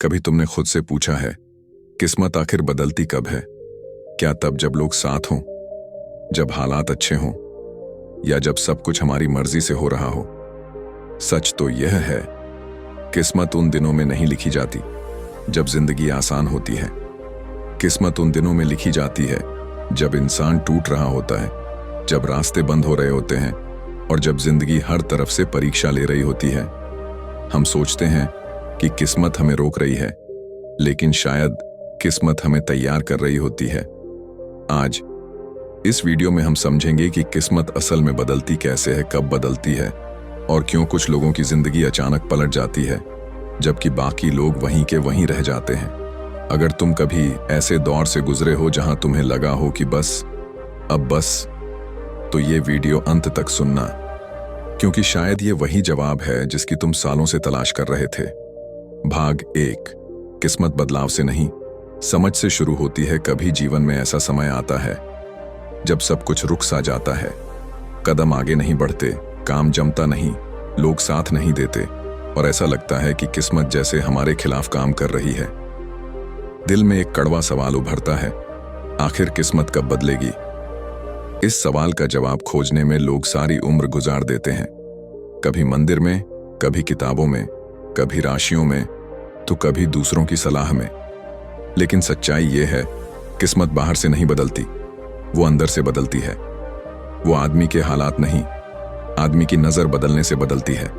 कभी तुमने खुद से पूछा है, किस्मत आखिर बदलती कब है? क्या तब जब लोग साथ हों, जब हालात अच्छे हों, या जब सब कुछ हमारी मर्जी से हो रहा हो? सच तो यह है, किस्मत उन दिनों में नहीं लिखी जाती जब जिंदगी आसान होती है। किस्मत उन दिनों में लिखी जाती है जब इंसान टूट रहा होता है, जब रास्ते बंद हो रहे होते हैं और जब जिंदगी हर तरफ से परीक्षा ले रही होती है। हम सोचते हैं कि किस्मत हमें रोक रही है, लेकिन शायद किस्मत हमें तैयार कर रही होती है। आज इस वीडियो में हम समझेंगे कि किस्मत असल में बदलती कैसे है, कब बदलती है और क्यों कुछ लोगों की जिंदगी अचानक पलट जाती है जबकि बाकी लोग वहीं के वहीं रह जाते हैं। अगर तुम कभी ऐसे दौर से गुजरे हो जहां तुम्हें लगा हो कि बस अब बस, तो ये वीडियो अंत तक सुनना, क्योंकि शायद ये वही जवाब है जिसकी तुम सालों से तलाश कर रहे थे। भाग 1। किस्मत बदलाव से नहीं, समझ से शुरू होती है। कभी जीवन में ऐसा समय आता है जब सब कुछ रुक सा जाता है, कदम आगे नहीं बढ़ते, काम जमता नहीं, लोग साथ नहीं देते और ऐसा लगता है कि किस्मत जैसे हमारे खिलाफ काम कर रही है। दिल में एक कड़वा सवाल उभरता है, आखिर किस्मत कब बदलेगी? इस सवाल का जवाब खोजने में लोग सारी उम्र गुजार देते हैं, कभी मंदिर में, कभी किताबों में, कभी राशियों में, तो कभी दूसरों की सलाह में। लेकिन सच्चाई यह है, किस्मत बाहर से नहीं बदलती, वो अंदर से बदलती है। वो आदमी के हालात नहीं, आदमी की नजर बदलने से बदलती है।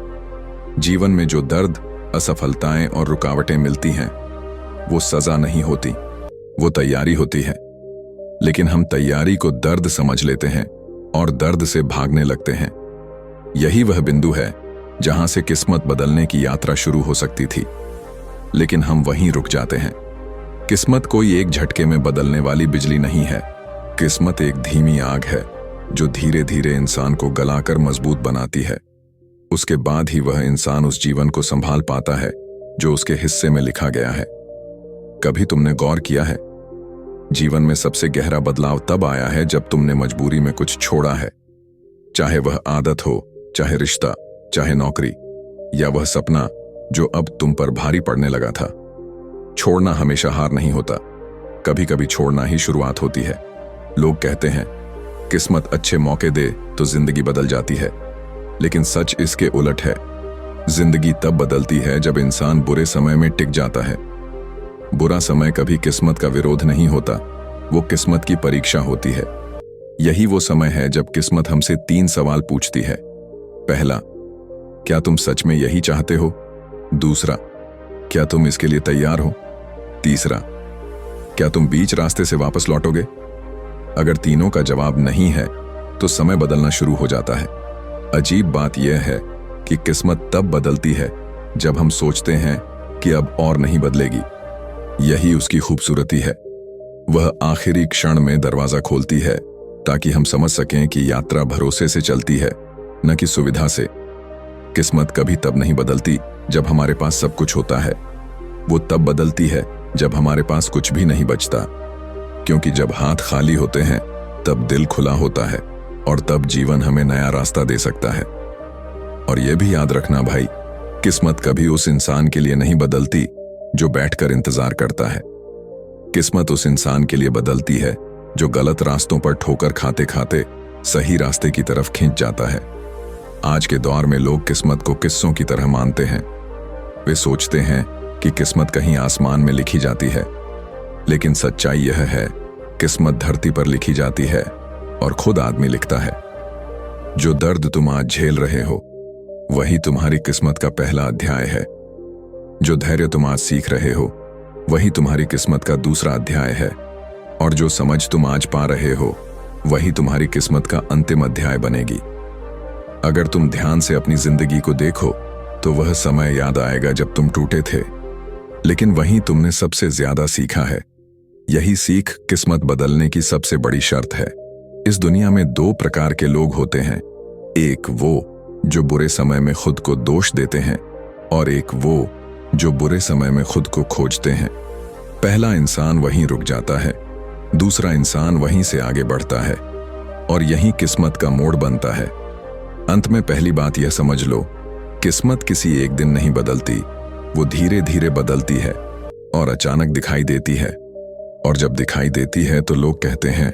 जीवन में जो दर्द, असफलताएं और रुकावटें मिलती हैं, वो सजा नहीं होती, वो तैयारी होती है। लेकिन हम तैयारी को दर्द समझ लेते हैं और दर्द से भागने लगते हैं। यही वह बिंदु है जहां से किस्मत बदलने की यात्रा शुरू हो सकती थी, लेकिन हम वहीं रुक जाते हैं। किस्मत कोई एक झटके में बदलने वाली बिजली नहीं है। किस्मत एक धीमी आग है जो धीरे धीरे इंसान को गलाकर मजबूत बनाती है। उसके बाद ही वह इंसान उस जीवन को संभाल पाता है जो उसके हिस्से में लिखा गया है। कभी तुमने गौर किया है, जीवन में सबसे गहरा बदलाव तब आया है जब तुमने मजबूरी में कुछ छोड़ा है। चाहे वह आदत हो, चाहे रिश्ता, चाहे नौकरी, या वह सपना जो अब तुम पर भारी पड़ने लगा था। छोड़ना हमेशा हार नहीं होता, कभी कभी छोड़ना ही शुरुआत होती है। लोग कहते हैं किस्मत अच्छे मौके दे तो जिंदगी बदल जाती है, लेकिन सच इसके उलट है। जिंदगी तब बदलती है जब इंसान बुरे समय में टिक जाता है। बुरा समय कभी किस्मत का विरोध नहीं होता, वो किस्मत की परीक्षा होती है। यही वो समय है जब किस्मत हमसे 3 सवाल पूछती है। पहला, क्या तुम सच में यही चाहते हो? दूसरा, क्या तुम इसके लिए तैयार हो? तीसरा, क्या तुम बीच रास्ते से वापस लौटोगे? अगर तीनों का जवाब नहीं है तो समय बदलना शुरू हो जाता है। अजीब बात यह है कि किस्मत तब बदलती है जब हम सोचते हैं कि अब और नहीं बदलेगी। यही उसकी खूबसूरती है। वह आखिरी क्षण में दरवाजा खोलती है ताकि हम समझ सकें कि यात्रा भरोसे से चलती है, न कि सुविधा से। किस्मत कभी तब नहीं बदलती जब हमारे पास सब कुछ होता है, वो तब बदलती है जब हमारे पास कुछ भी नहीं बचता। क्योंकि जब हाथ खाली होते हैं तब दिल खुला होता है और तब जीवन हमें नया रास्ता दे सकता है। और यह भी याद रखना भाई, किस्मत कभी उस इंसान के लिए नहीं बदलती जो बैठकर इंतजार करता है। किस्मत उस इंसान के लिए बदलती है जो गलत रास्तों पर ठोकर खाते खाते सही रास्ते की तरफ खींच जाता है। आज के दौर में लोग किस्मत को किस्सों की तरह मानते हैं। वे सोचते हैं कि किस्मत कहीं आसमान में लिखी जाती है, लेकिन सच्चाई यह है, किस्मत धरती पर लिखी जाती है और खुद आदमी लिखता है। जो दर्द तुम आज झेल रहे हो, वही तुम्हारी किस्मत का पहला अध्याय है। जो धैर्य तुम आज सीख रहे हो, वही तुम्हारी किस्मत का दूसरा अध्याय है। और जो समझ तुम आज पा रहे हो, वही तुम्हारी किस्मत का अंतिम अध्याय बनेगी। अगर तुम ध्यान से अपनी जिंदगी को देखो तो वह समय याद आएगा जब तुम टूटे थे, लेकिन वहीं तुमने सबसे ज्यादा सीखा है। यही सीख किस्मत बदलने की सबसे बड़ी शर्त है। इस दुनिया में 2 प्रकार के लोग होते हैं, एक वो जो बुरे समय में खुद को दोष देते हैं और एक वो जो बुरे समय में खुद को खोजते हैं। पहला इंसान वहीं रुक जाता है, दूसरा इंसान वहीं से आगे बढ़ता है और यही किस्मत का मोड़ बनता है। अंत में पहली बात यह समझ लो, किस्मत किसी एक दिन नहीं बदलती, वो धीरे धीरे बदलती है और अचानक दिखाई देती है। और जब दिखाई देती है तो लोग कहते हैं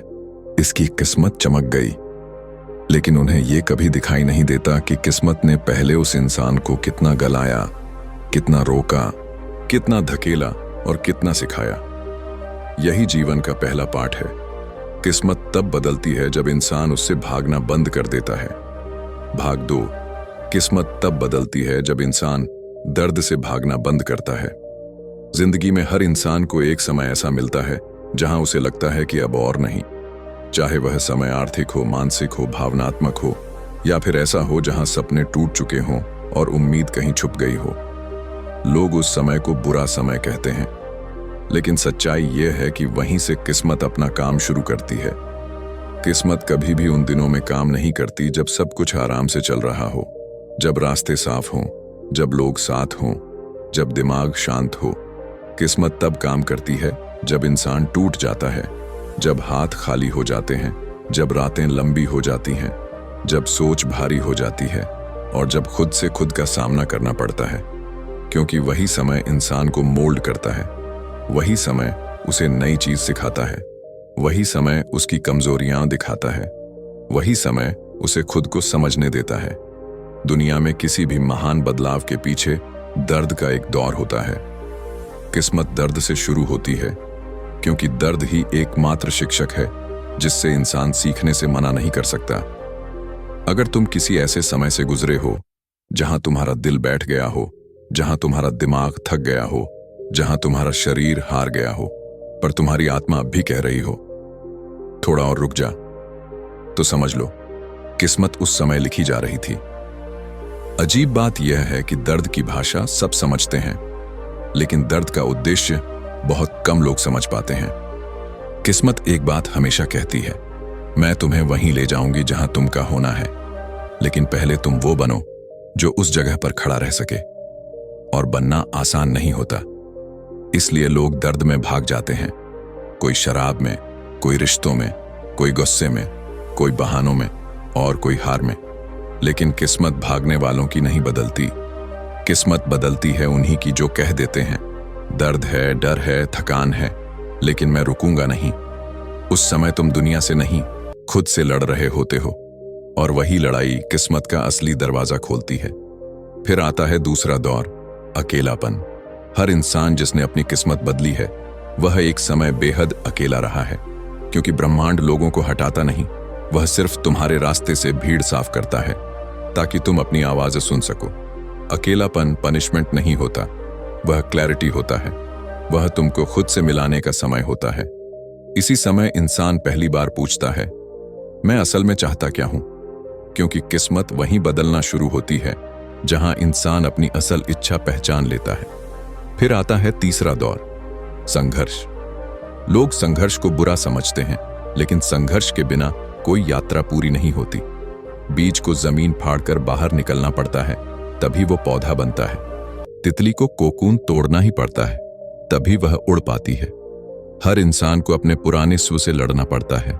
इसकी किस्मत चमक गई। लेकिन उन्हें यह कभी दिखाई नहीं देता कि किस्मत ने पहले उस इंसान को कितना गलाया, कितना रोका, कितना धकेला और कितना सिखाया। यही जीवन का पहला पाठ है। किस्मत तब बदलती है जब इंसान उससे भागना बंद कर देता है। भाग 2। किस्मत तब बदलती है जब इंसान दर्द से भागना बंद करता है। जिंदगी में हर इंसान को एक समय ऐसा मिलता है जहां उसे लगता है कि अब और नहीं। चाहे वह समय आर्थिक हो, मानसिक हो, भावनात्मक हो, या फिर ऐसा हो जहां सपने टूट चुके हों और उम्मीद कहीं छुप गई हो। लोग उस समय को बुरा समय कहते हैं, लेकिन सच्चाई यह है कि वहीं से किस्मत अपना काम शुरू करती है। किस्मत कभी भी उन दिनों में काम नहीं करती जब सब कुछ आराम से चल रहा हो, जब रास्ते साफ हों, जब लोग साथ हों, जब दिमाग शांत हो। किस्मत तब काम करती है जब इंसान टूट जाता है, जब हाथ खाली हो जाते हैं, जब रातें लंबी हो जाती हैं, जब सोच भारी हो जाती है और जब खुद से खुद का सामना करना पड़ता है। क्योंकि वही समय इंसान को मोल्ड करता है, वही समय उसे नई चीज सिखाता है, वही समय उसकी कमजोरियां दिखाता है, वही समय उसे खुद को समझने देता है। दुनिया में किसी भी महान बदलाव के पीछे दर्द का एक दौर होता है। किस्मत दर्द से शुरू होती है, क्योंकि दर्द ही एकमात्र शिक्षक है जिससे इंसान सीखने से मना नहीं कर सकता। अगर तुम किसी ऐसे समय से गुजरे हो जहां तुम्हारा दिल बैठ गया हो, जहां तुम्हारा दिमाग थक गया हो, जहां तुम्हारा शरीर हार गया हो, पर तुम्हारी आत्मा अब भी कह रही हो थोड़ा और रुक जा, तो समझ लो किस्मत उस समय लिखी जा रही थी। अजीब बात यह है कि दर्द की भाषा सब समझते हैं, लेकिन दर्द का उद्देश्य बहुत कम लोग समझ पाते हैं। किस्मत एक बात हमेशा कहती है, मैं तुम्हें वहीं ले जाऊंगी जहां तुमका होना है, लेकिन पहले तुम वो बनो जो उस जगह पर खड़ा रह सके। और बनना आसान नहीं होता, इसलिए लोग दर्द में भाग जाते हैं। कोई शराब में, कोई रिश्तों में, कोई गुस्से में, कोई बहानों में और कोई हार में। लेकिन किस्मत भागने वालों की नहीं बदलती। किस्मत बदलती है उन्हीं की जो कह देते हैं दर्द है, डर है, थकान है, लेकिन मैं रुकूंगा नहीं। उस समय तुम दुनिया से नहीं, खुद से लड़ रहे होते हो, और वही लड़ाई किस्मत का असली दरवाजा खोलती है। फिर आता है दूसरा दौर, अकेलापन। हर इंसान जिसने अपनी किस्मत बदली है वह एक समय बेहद अकेला रहा है, क्योंकि ब्रह्मांड लोगों को हटाता नहीं, वह सिर्फ तुम्हारे रास्ते से भीड़ साफ करता है ताकि तुम अपनी आवाज़ें सुन सको। अकेलापन पनिशमेंट नहीं होता, वह क्लैरिटी होता है, वह तुमको खुद से मिलाने का समय होता है। इसी समय इंसान पहली बार पूछता है, मैं असल में चाहता क्या हूं? क्योंकि किस्मत वहीं बदलना शुरू होती है जहां इंसान अपनी असल इच्छा पहचान लेता है। फिर आता है तीसरा दौर, संघर्ष। लोग संघर्ष को बुरा समझते हैं, लेकिन संघर्ष के बिना कोई यात्रा पूरी नहीं होती। बीज को जमीन फाड़कर बाहर निकलना पड़ता है, तभी वो पौधा बनता है। तितली को कोकून तोड़ना ही पड़ता है, तभी वह उड़ पाती है। हर इंसान को अपने पुराने स्व से लड़ना पड़ता है,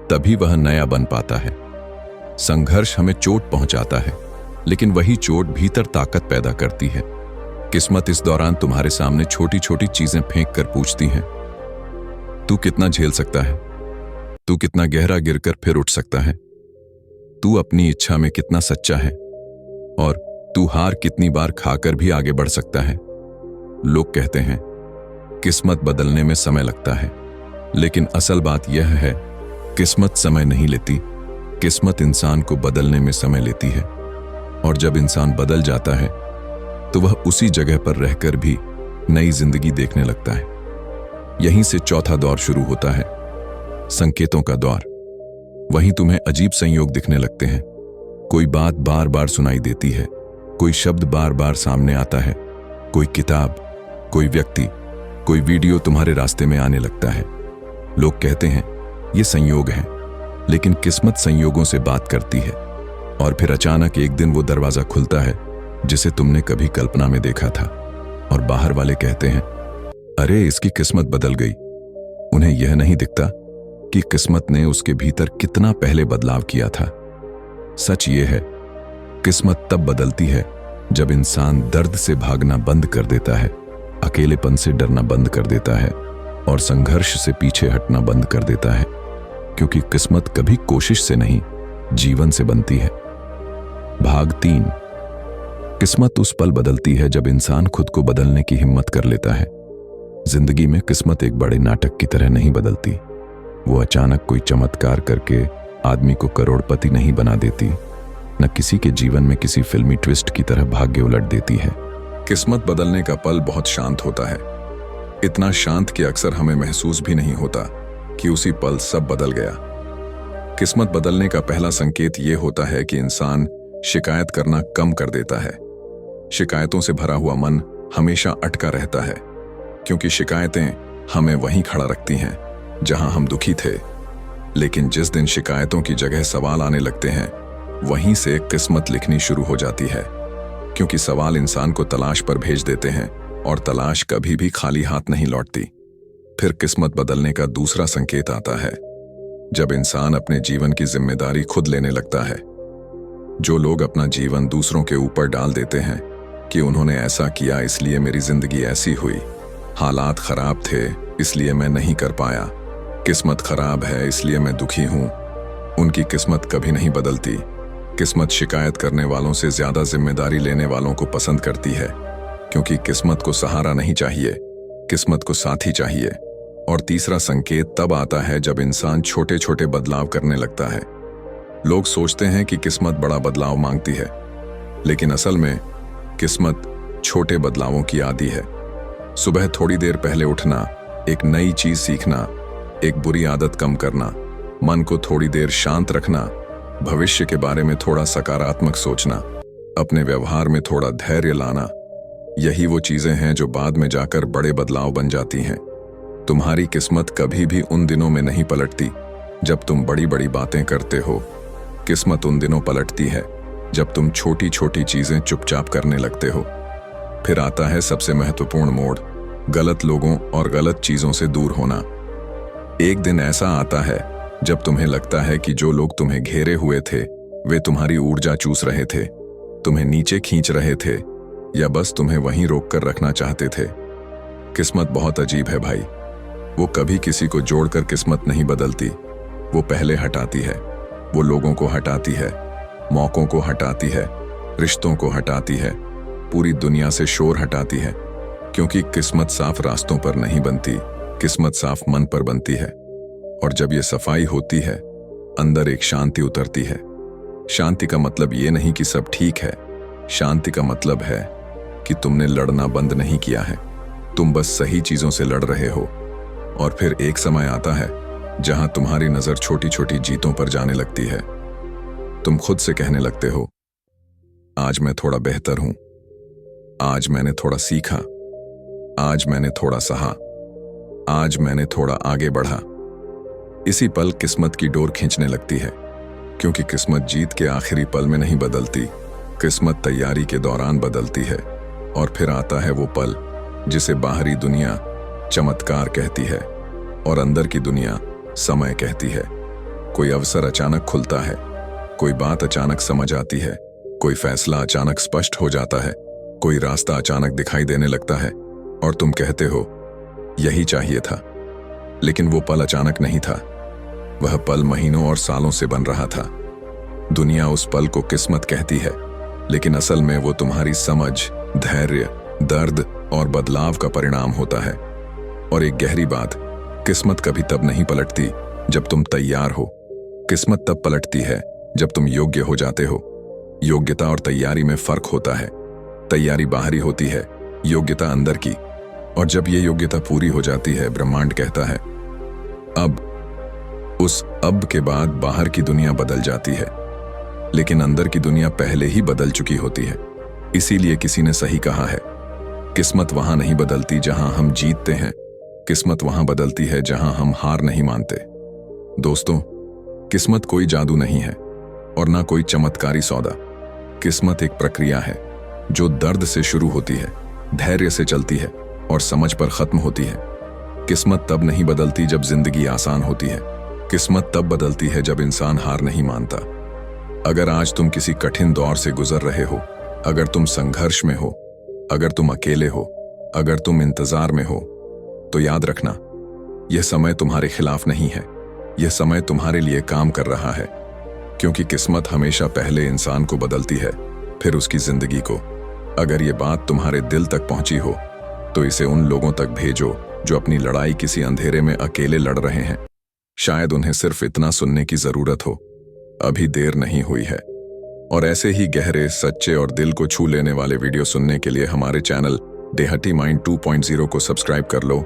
तभी वह नया बन पाता है। संघर्ष हमें चोट पहुंचाता है, लेकिन वही चोट भीतर ताकत पैदा करती है। किस्मत इस दौरान तुम्हारे सामने छोटी छोटी चीजें फेंक कर पूछती है, तू कितना झेल सकता है? तू कितना गहरा गिरकर फिर उठ सकता है? तू अपनी इच्छा में कितना सच्चा है? और तू हार कितनी बार खाकर भी आगे बढ़ सकता है? लोग कहते हैं किस्मत बदलने में समय लगता है, लेकिन असल बात यह है, किस्मत समय नहीं लेती, किस्मत इंसान को बदलने में समय लेती है। और जब इंसान बदल जाता है तो वह उसी जगह पर रहकर भी नई जिंदगी देखने लगता है। यहीं से चौथा दौर शुरू होता है, संकेतों का दौर। वहीं तुम्हें अजीब संयोग दिखने लगते हैं। कोई बात बार बार सुनाई देती है, कोई शब्द बार बार सामने आता है, कोई किताब, कोई व्यक्ति, कोई वीडियो तुम्हारे रास्ते में आने लगता है। लोग कहते हैं ये संयोग है, लेकिन किस्मत संयोगों से बात करती है। और फिर अचानक एक दिन वो दरवाजा खुलता है जिसे तुमने कभी कल्पना में देखा था, और बाहर वाले कहते हैं, अरे इसकी किस्मत बदल गई। उन्हें यह नहीं दिखता कि किस्मत ने उसके भीतर कितना पहले बदलाव किया था। सच ये है, किस्मत तब बदलती है जब इंसान दर्द से भागना बंद कर देता है अकेलेपन से डरना बंद कर देता है और संघर्ष से पीछे हटना बंद कर देता है, क्योंकि किस्मत कभी कोशिश से नहीं, जीवन से बनती है। भाग 3। किस्मत उस पल बदलती है जब इंसान खुद को बदलने की हिम्मत कर लेता है। जिंदगी में किस्मत एक बड़े नाटक की तरह नहीं बदलती। वो अचानक कोई चमत्कार करके आदमी को करोड़पति नहीं बना देती, न किसी के जीवन में किसी फिल्मी ट्विस्ट की तरह भाग्य उलट देती है। किस्मत बदलने का पल बहुत शांत होता है, इतना शांत कि अक्सर हमें महसूस भी नहीं होता कि उसी पल सब बदल गया। किस्मत बदलने का पहला संकेत ये होता है कि इंसान शिकायत करना कम कर देता है। शिकायतों से भरा हुआ मन हमेशा अटका रहता है, क्योंकि शिकायतें हमें वहीं खड़ा रखती हैं जहां हम दुखी थे। लेकिन जिस दिन शिकायतों की जगह सवाल आने लगते हैं, वहीं से किस्मत लिखनी शुरू हो जाती है, क्योंकि सवाल इंसान को तलाश पर भेज देते हैं और तलाश कभी भी खाली हाथ नहीं लौटती। फिर किस्मत बदलने का दूसरा संकेत आता है जब इंसान अपने जीवन की जिम्मेदारी खुद लेने लगता है। जो लोग अपना जीवन दूसरों के ऊपर डाल देते हैं कि उन्होंने ऐसा किया इसलिए मेरी जिंदगी ऐसी हुई, हालात खराब थे इसलिए मैं नहीं कर पाया, किस्मत खराब है इसलिए मैं दुखी हूं, उनकी किस्मत कभी नहीं बदलती। किस्मत शिकायत करने वालों से ज्यादा जिम्मेदारी लेने वालों को पसंद करती है, क्योंकि किस्मत को सहारा नहीं चाहिए, किस्मत को साथी चाहिए। और तीसरा संकेत तब आता है जब इंसान छोटे छोटे बदलाव करने लगता है। लोग सोचते हैं कि किस्मत बड़ा बदलाव मांगती है, लेकिन असल में किस्मत छोटे बदलावों की आदी है। सुबह थोड़ी देर पहले उठना, एक नई चीज सीखना, एक बुरी आदत कम करना, मन को थोड़ी देर शांत रखना, भविष्य के बारे में थोड़ा सकारात्मक सोचना, अपने व्यवहार में थोड़ा धैर्य लाना, यही वो चीजें हैं जो बाद में जाकर बड़े बदलाव बन जाती हैं। तुम्हारी किस्मत कभी भी उन दिनों में नहीं पलटती जब तुम बड़ी बड़ी बातें करते हो। किस्मत उन दिनों पलटती है जब तुम छोटी छोटी चीजें चुपचाप करने लगते हो। फिर आता है सबसे महत्वपूर्ण मोड़, गलत लोगों और गलत चीजों से दूर होना। एक दिन ऐसा आता है जब तुम्हें लगता है कि जो लोग तुम्हें घेरे हुए थे वे तुम्हारी ऊर्जा चूस रहे थे, तुम्हें नीचे खींच रहे थे, या बस तुम्हें वहीं रोक कर रखना चाहते थे। किस्मत बहुत अजीब है भाई। वो कभी किसी को जोड़कर किस्मत नहीं बदलती, वो पहले हटाती है। वो लोगों को हटाती है, मौकों को हटाती है, रिश्तों को हटाती है, पूरी दुनिया से शोर हटाती है, क्योंकि किस्मत साफ रास्तों पर नहीं बनती, किस्मत साफ मन पर बनती है। और जब ये सफाई होती है, अंदर एक शांति उतरती है। शांति का मतलब ये नहीं कि सब ठीक है, शांति का मतलब है कि तुमने लड़ना बंद नहीं किया है, तुम बस सही चीजों से लड़ रहे हो। और फिर एक समय आता है जहां तुम्हारी नजर छोटी छोटी जीतों पर जाने लगती है। तुम खुद से कहने लगते हो, आज मैं थोड़ा बेहतर हूं, आज मैंने थोड़ा सीखा, आज मैंने थोड़ा सहा, आज मैंने थोड़ा आगे बढ़ा। इसी पल किस्मत की डोर खींचने लगती है, क्योंकि किस्मत जीत के आखिरी पल में नहीं बदलती, किस्मत तैयारी के दौरान बदलती है। और फिर आता है वो पल जिसे बाहरी दुनिया चमत्कार कहती है और अंदर की दुनिया समय कहती है। कोई अवसर अचानक खुलता है, कोई बात अचानक समझ आती है, कोई फैसला अचानक स्पष्ट हो जाता है, कोई रास्ता अचानक दिखाई देने लगता है और तुम कहते हो यही चाहिए था। लेकिन वो पल अचानक नहीं था, वह पल महीनों और सालों से बन रहा था। दुनिया उस पल को किस्मत कहती है, लेकिन असल में वो तुम्हारी समझ, धैर्य, दर्द और बदलाव का परिणाम होता है। और एक गहरी बात, किस्मत कभी तब नहीं पलटती जब तुम तैयार हो, किस्मत तब पलटती है जब तुम योग्य हो जाते हो। योग्यता और तैयारी में फर्क होता है। तैयारी बाहरी होती है, योग्यता अंदर की। और जब ये योग्यता पूरी हो जाती है, ब्रह्मांड कहता है अब। उस अब के बाद बाहर की दुनिया बदल जाती है, लेकिन अंदर की दुनिया पहले ही बदल चुकी होती है। इसीलिए किसी ने सही कहा है, किस्मत वहां नहीं बदलती जहां हम जीतते हैं, किस्मत वहां बदलती है जहां हम हार नहीं मानते। दोस्तों, किस्मत कोई जादू नहीं है और ना कोई चमत्कारी सौदा। किस्मत एक प्रक्रिया है जो दर्द से शुरू होती है, धैर्य से चलती है और समझ पर खत्म होती है। किस्मत तब नहीं बदलती जब जिंदगी आसान होती है, किस्मत तब बदलती है जब इंसान हार नहीं मानता। अगर आज तुम किसी कठिन दौर से गुजर रहे हो, अगर तुम संघर्ष में हो, अगर तुम अकेले हो, अगर तुम इंतजार में हो तो याद रखना, यह समय तुम्हारे खिलाफ नहीं है, यह समय तुम्हारे लिए काम कर रहा है। क्योंकि किस्मत हमेशा पहले इंसान को बदलती है, फिर उसकी जिंदगी को। अगर ये बात तुम्हारे दिल तक पहुंची हो तो इसे उन लोगों तक भेजो जो अपनी लड़ाई किसी अंधेरे में अकेले लड़ रहे हैं। शायद उन्हें सिर्फ इतना सुनने की जरूरत हो, अभी देर नहीं हुई है। और ऐसे ही गहरे, सच्चे और दिल को छू लेने वाले वीडियो सुनने के लिए हमारे चैनल डेहटी माइंड 2.0 को सब्सक्राइब कर लो